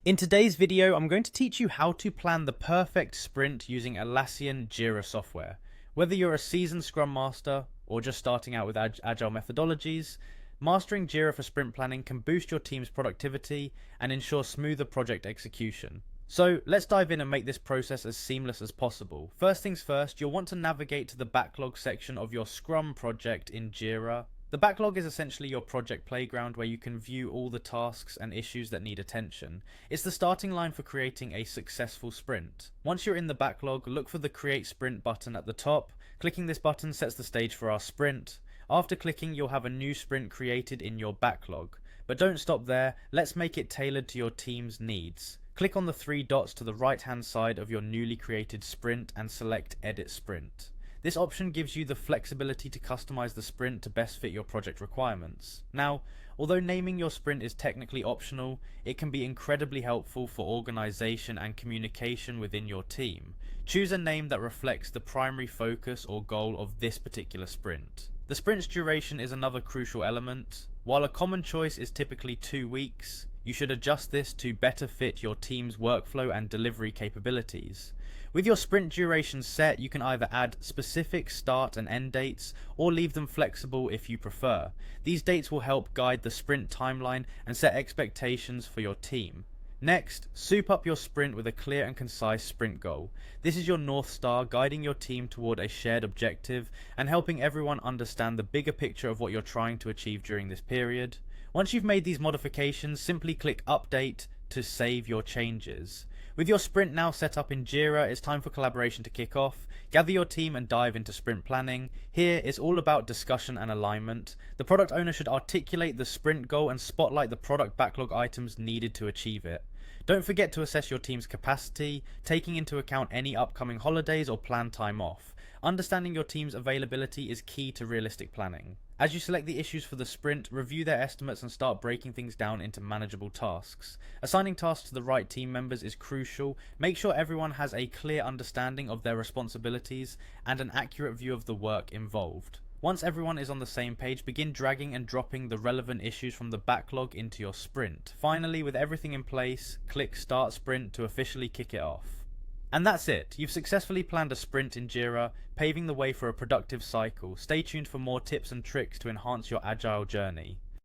In today's video, I'm going to teach you how to plan the perfect sprint using Atlassian Jira software. Whether you're a seasoned Scrum Master or just starting out with agile methodologies, mastering Jira for sprint planning can boost your team's productivity and ensure smoother project execution. So let's dive in and make this process as seamless as possible. First things first, you'll want to navigate to the backlog section of your Scrum project in Jira. The backlog is essentially your project playground where you can view all the tasks and issues that need attention. It's the starting line for creating a successful sprint. Once you're in the backlog, look for the Create Sprint button at the top. Clicking this button sets the stage for our sprint. After clicking, you'll have a new sprint created in your backlog. But don't stop there, let's make it tailored to your team's needs. Click on the three dots to the right hand side of your newly created sprint and select Edit Sprint. This option gives you the flexibility to customize the sprint to best fit your project requirements. Now, although naming your sprint is technically optional, it can be incredibly helpful for organization and communication within your team. Choose a name that reflects the primary focus or goal of this particular sprint. The sprint's duration is another crucial element. While a common choice is typically 2 weeks, you should adjust this to better fit your team's workflow and delivery capabilities. With your sprint duration set, you can either add specific start and end dates or leave them flexible if you prefer. These dates will help guide the sprint timeline and set expectations for your team. Next, soup up your sprint with a clear and concise sprint goal. This is your North Star, guiding your team toward a shared objective and helping everyone understand the bigger picture of what you're trying to achieve during this period. Once you've made these modifications, simply click Update to save your changes. With your sprint now set up in Jira, it's time for collaboration to kick off. Gather your team and dive into sprint planning. Here, it's all about discussion and alignment. The product owner should articulate the sprint goal and spotlight the product backlog items needed to achieve it. Don't forget to assess your team's capacity, taking into account any upcoming holidays or planned time off. Understanding your team's availability is key to realistic planning. As you select the issues for the sprint, review their estimates and start breaking things down into manageable tasks. Assigning tasks to the right team members is crucial. Make sure everyone has a clear understanding of their responsibilities and an accurate view of the work involved. Once everyone is on the same page, begin dragging and dropping the relevant issues from the backlog into your sprint. Finally, with everything in place, click Start Sprint to officially kick it off. And that's it. You've successfully planned a sprint in Jira, paving the way for a productive cycle. Stay tuned for more tips and tricks to enhance your agile journey.